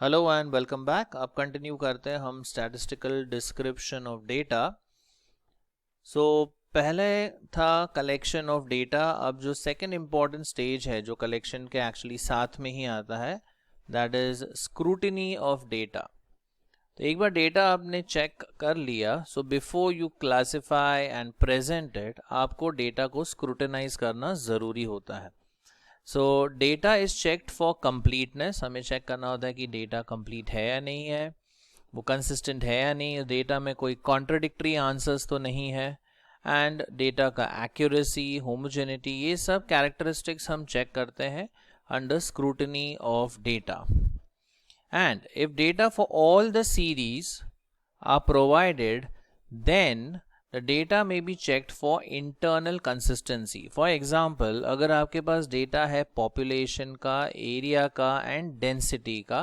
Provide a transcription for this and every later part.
Hello and welcome back. अब continue करते हैं हम स्टैटिस्टिकल डिस्क्रिप्शन ऑफ डेटा। सो पहले था कलेक्शन ऑफ डेटा। अब जो सेकंड इम्पॉर्टेंट स्टेज है जो कलेक्शन के एक्चुअली साथ में ही आता है, that is scrutiny of data. तो एक बार डेटा आपने चेक कर लिया, so before you classify and present it, आपको डेटा को स्क्रूटिनाइज करना ज़रूरी होता है। सो data is checked for completeness. हमें चेक करना होता है कि डेटा कंप्लीट है या नहीं है, वो कंसिस्टेंट है या नहीं, डेटा में कोई कॉन्ट्रडिक्टरी आंसर्स तो नहीं है, एंड डेटा का एक्यूरेसी, होमोजेनिटी, ये सब कैरेक्टरिस्टिक्स हम चेक करते हैं under scrutiny of data. And if data for all the series are provided, then the data may be checked for internal consistency. For example, अगर आपके पास डेटा है population का, area का and density का,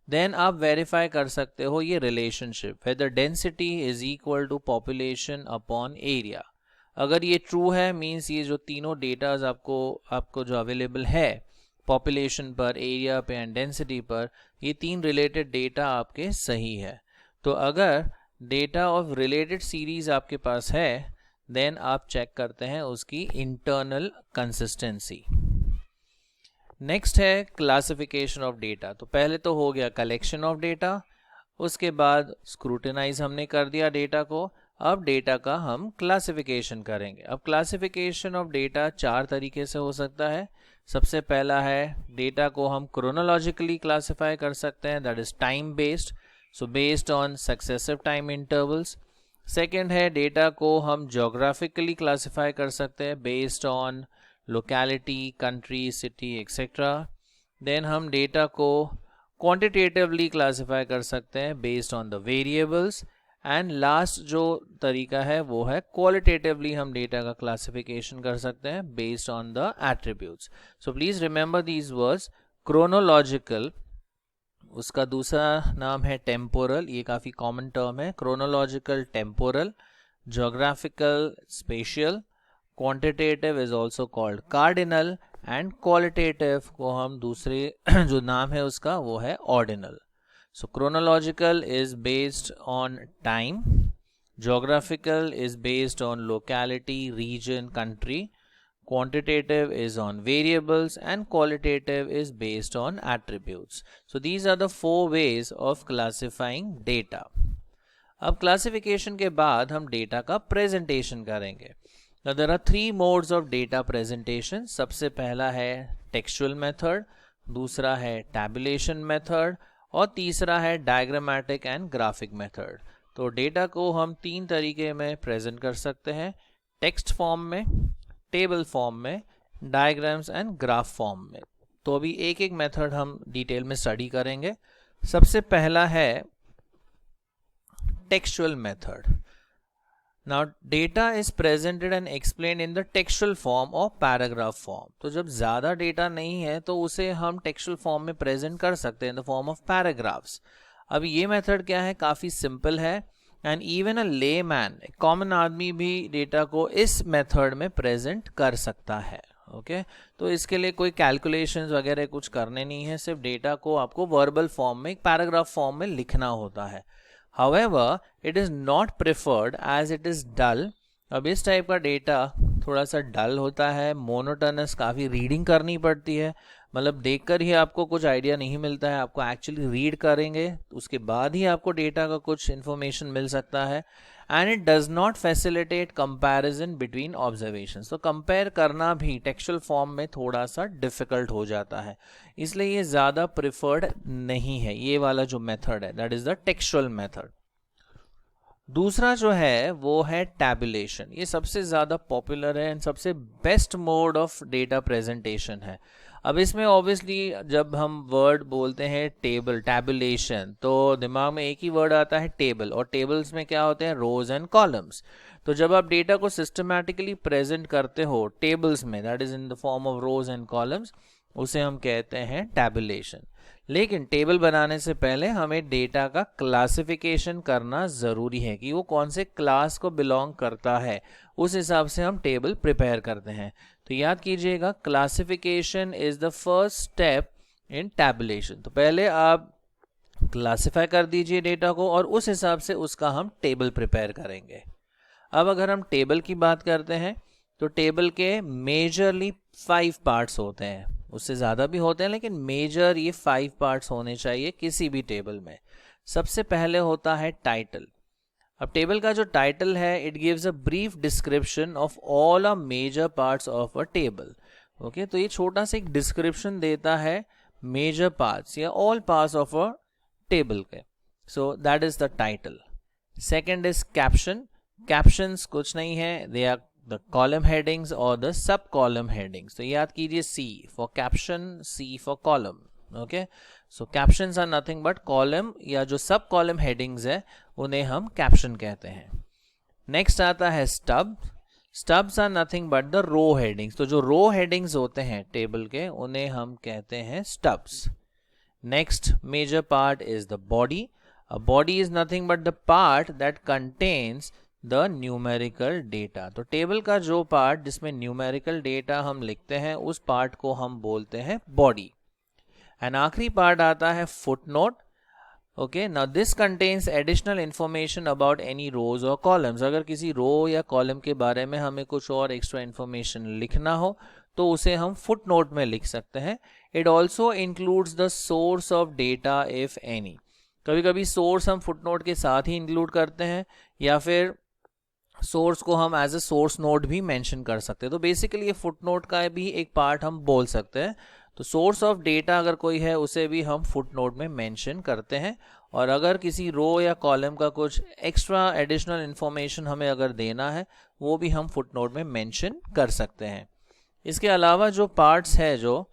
then आप verify कर सकते हो ये relationship whether density is equal to population upon area। अगर ये true है means ये जो तीनों डेटाज आपको जो available है population पर, area पे and density पर, ये तीन related data आपके सही है। तो अगर डेटा ऑफ रिलेटेड सीरीज आपके पास है, देन आप चेक करते हैं उसकी इंटरनल कंसिस्टेंसी। नेक्स्ट है क्लासिफिकेशन ऑफ डेटा। तो पहले तो हो गया कलेक्शन ऑफ डेटा, उसके बाद स्क्रूटिनाइज हमने कर दिया डेटा को। अब डेटा का हम क्लासिफिकेशन करेंगे। अब क्लासिफिकेशन ऑफ डेटा चार तरीके से हो सकता है। सबसे पहला है डेटा को हम क्रोनोलॉजिकली क्लासिफाई कर सकते हैं, that is time based, so based on successive time intervals. Second है डेटा को हम जोग्राफिकली क्लासिफाई कर सकते हैं based on locality, country, city etcetera. Then हम डेटा को क्वांटिटेटिवली क्लासिफाई कर सकते हैं based on the variables. And last जो तरीका है वो है क्वालिटेटिवली हम डेटा का क्लासिफिकेशन कर सकते हैं based on the attributes. So please remember these words, chronological, उसका दूसरा नाम है टेम्पोरल, ये काफ़ी कॉमन टर्म है, chronological temporal, geographical spatial, quantitative is also called cardinal, and qualitative को हम दूसरे जो नाम है उसका वो है ordinal. So chronological is based on time, geographical is based on locality, region, country, quantitative is on variables, and qualitative is based on attributes. So these are the four ways of classifying data. अब classification के बाद हम data का presentation करेंगे। Now there are three modes of data presentation. सबसे पहला है textual method, दूसरा है tabulation method, और तीसरा है diagrammatic and graphic method. तो data को हम तीन तरीके में present कर सकते हैं, text form में, टेबल फॉर्म में, डायग्राम्स एंड ग्राफ फॉर्म में। तो अभी एक एक मेथड हम डिटेल में स्टडी करेंगे। सबसे पहला है textual method. Now data is presented and explained in the textual form और पैराग्राफ फॉर्म। तो जब ज़्यादा डेटा नहीं है तो उसे हम टेक्सचुअल फॉर्म में प्रेजेंट कर सकते हैं in the form of paragraphs. अब ये मेथड क्या है, काफ़ी सिंपल है, and even a layman, common आदमी भी डेटा को इस मेथड में प्रेजेंट कर सकता है। ओके तो इसके लिए कोई कैलकुलेशंस वगैरह कुछ करने नहीं है, सिर्फ डेटा को आपको वर्बल फॉर्म में, एक पैराग्राफ फॉर्म में लिखना होता है। However it is not preferred as it is dull. अब इस टाइप का डेटा थोड़ा सा डल होता है, मोनोटोनस, काफ़ी रीडिंग करनी पड़ती है, मतलब देखकर ही आपको कुछ आइडिया नहीं मिलता है, आपको एक्चुअली रीड करेंगे उसके बाद ही आपको डेटा का कुछ इन्फॉर्मेशन मिल सकता है। And it does not facilitate comparison between observations. तो कंपेयर करना भी टेक्सचुअल फॉर्म में थोड़ा सा डिफिकल्ट हो जाता है, इसलिए ये ज़्यादा प्रिफर्ड नहीं है, ये वाला जो मेथड है that is the textual method. दूसरा जो है वो है टैबुलेशन। ये सबसे ज़्यादा पॉपुलर है एंड सबसे best mode of data presentation है। अब इसमें ऑब्वियसली जब हम वर्ड बोलते हैं टेबल, टैबुलेशन, तो दिमाग में एक ही वर्ड आता है टेबल, और टेबल्स में क्या होते हैं, रोज एंड कॉलम्स। तो जब आप डेटा को सिस्टमैटिकली प्रेजेंट करते हो टेबल्स में, that is in the form of rose and columns, उसे हम कहते हैं टैबुलेशन। लेकिन टेबल बनाने से पहले हमें डेटा का क्लासिफिकेशन करना ज़रूरी है कि वो कौन से क्लास को बिलोंग करता है, उस हिसाब से हम टेबल प्रिपेयर करते हैं। तो याद कीजिएगा, classification is the first step in tabulation. तो पहले आप क्लासिफाई कर दीजिए डेटा को और उस हिसाब से उसका हम टेबल प्रिपेयर करेंगे। अब अगर हम टेबल की बात करते हैं तो टेबल के मेजरली 5 पार्ट्स होते हैं, उससे ज़्यादा भी होते हैं लेकिन मेजर ये 5 पार्ट्स होने चाहिए किसी भी टेबल में। सबसे पहले होता है टाइटल। अब टेबल का जो टाइटल है it gives a brief description of all a major parts of a table. Okay, तो ये छोटा सा एक डिस्क्रिप्शन देता है मेजर पार्ट्स या all parts of a table के। So that is the title. Second is caption. Captions कुछ नहीं है, they are the column headings और द सब कॉलम हेडिंग्स। तो याद कीजिए C for caption, C for column. Okay, so captions are nothing but column या जो सब कॉलम हेडिंग्स है उन्हें हम कैप्शन कहते हैं। नेक्स्ट आता है stub. Stubs are nothing but the row headings. तो जो रो हेडिंग्स होते हैं टेबल के उन्हें हम कहते हैं stubs. Next major part is the body. A body is nothing but the part that contains the numerical data। तो टेबल का जो पार्ट जिसमें न्यूमेरिकल डेटा हम लिखते हैं उस पार्ट को हम बोलते हैं बॉडी। एंड आखिरी पार्ट आता है footnote. Okay, now this contains additional information about any rows और कॉलम्स। अगर किसी रो या कॉलम के बारे में हमें कुछ और एक्स्ट्रा इंफॉर्मेशन लिखना हो तो उसे हम फुटनोट में लिख सकते हैं। It also includes the source of data if any. कभी कभी सोर्स हम फुटनोट के साथ ही इंक्लूड करते हैं या फिर सोर्स को हम एज ए सोर्स नोट भी मेंशन कर सकते हैं। तो बेसिकली ये फुटनोट का भी एक पार्ट हम बोल सकते हैं। तो सोर्स ऑफ डेटा अगर कोई है उसे भी हम फुटनोट में मेंशन करते हैं। और अगर किसी रो या कॉलम का कुछ एक्स्ट्रा एडिशनल इंफॉर्मेशन हमें अगर देना है वो भी हम फुटनोट में मेंशन कर सकते हैं। इसके अलावा जो पार्ट्स है जो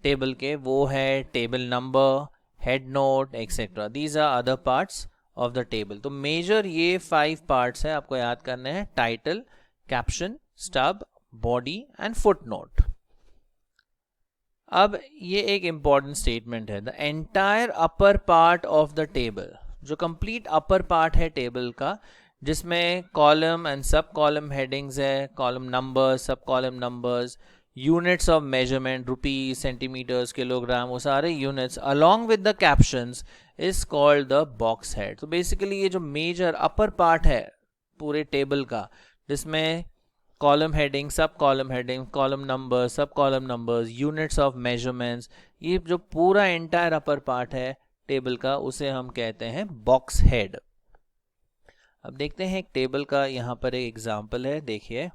टेबल के वो है table number, head note etcetera. These are other parts of the table. तो मेजर ये 5 पार्ट्स है, आपको याद करने हैं, title, caption, stub, body and footnote. अब ये एक इंपॉर्टेंट स्टेटमेंट है, the entire upper part of the table. जो कंप्लीट अपर पार्ट है टेबल का जिसमें column and sub column headings है, column numbers, sub column numbers, units of measurement, rupees, centimetres, kilogram, वो सारे units along with the captions is called the box head. तो basically ये जो major अपर part है पूरे टेबल का जिसमें कॉलम हेडिंग, सब कॉलम हेडिंग, कॉलम नंबर, सब column numbers, units of measurements, ये जो पूरा एंटायर अपर पार्ट है टेबल का उसे हम कहते हैं बॉक्स हेड। अब देखते हैं एक टेबल का, यहाँ पर एक एग्जाम्पल है, देखिए।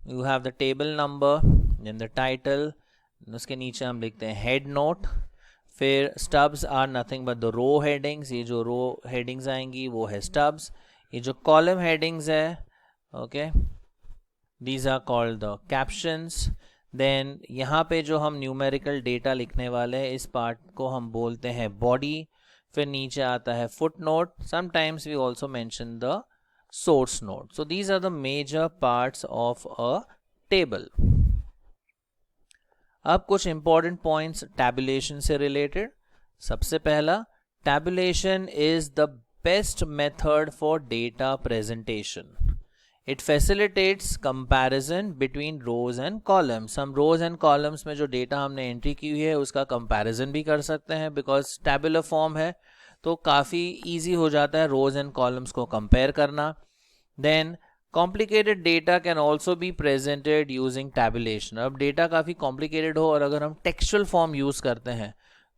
You have the table number, then the title, उसके नीचे हम लिखते हैं head note। फिर stubs are nothing but the row headings। ये जो row headings आएंगी वो है stubs। ये जो column headings है, okay, these are called the captions। then यहाँ पे जो हम numerical data लिखने वाले हैं इस part को हम बोलते हैं body। फिर नीचे आता है footnote। sometimes we also mention the source node। so these are the major parts of a table। अब कुछ important points tabulation से related। सबसे पहला, tabulation is the best method for data presentation। it facilitates comparison between rows and columns। हम rows and columns में जो data हमने entry की हुई है उसका comparison भी कर सकते हैं because tabular form है तो काफ़ी ईजी हो जाता है रोज एंड कॉलम्स को कंपेयर करना। Then complicated data can also be presented using tabulation. अब डेटा काफ़ी कॉम्प्लिकेटेड हो और अगर हम टेक्सचुअल फॉर्म यूज़ करते हैं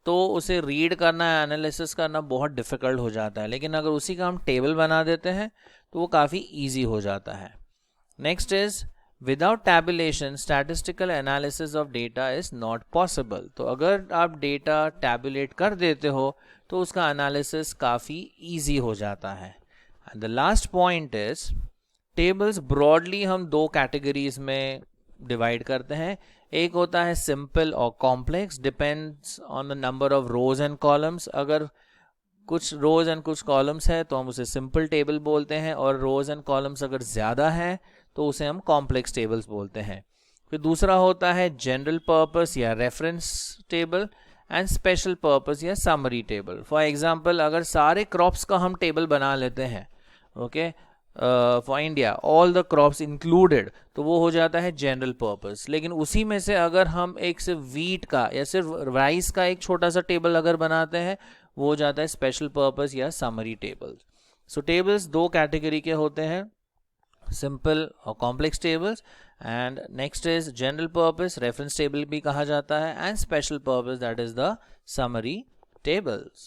तो उसे रीड करना, एनालिसिस करना बहुत डिफ़िकल्ट हो जाता है, लेकिन अगर उसी का हम टेबल बना देते हैं तो वो काफ़ी ईजी हो जाता है। Next is without tabulation statistical analysis of data is not possible. तो अगर आप डेटा टैबुलेट कर देते हो तो उसका एनालिसिस काफ़ी ईजी हो जाता है। And the last point is tables broadly हम 2 कैटेगरीज में डिवाइड करते हैं। एक होता है सिंपल और complex, depends on the number of rose and columns. अगर कुछ रोज एंड कुछ कॉलम्स है तो हम उसे सिंपल टेबल बोलते हैं और रोज एंड कॉलम्स अगर ज़्यादा है तो उसे हम कॉम्प्लेक्स टेबल्स बोलते हैं। फिर दूसरा होता है जनरल पर्पस या reference table and special purpose या समरी टेबल। फॉर एग्जांपल अगर सारे क्रॉप्स का हम टेबल बना लेते हैं, okay, for India all the crops included, तो वो हो जाता है जनरल पर्पस। लेकिन उसी में से अगर हम एक सिर्फ वीट का या सिर्फ राइस का एक छोटा सा टेबल अगर बनाते हैं वो हो जाता है स्पेशल पर्पस या समरी टेबल्स। सो टेबल्स दो कैटेगरी के होते हैं, सिंपल और complex tables, and next is general purpose, reference table भी कहा जाता है, and special purpose that is the summary tables।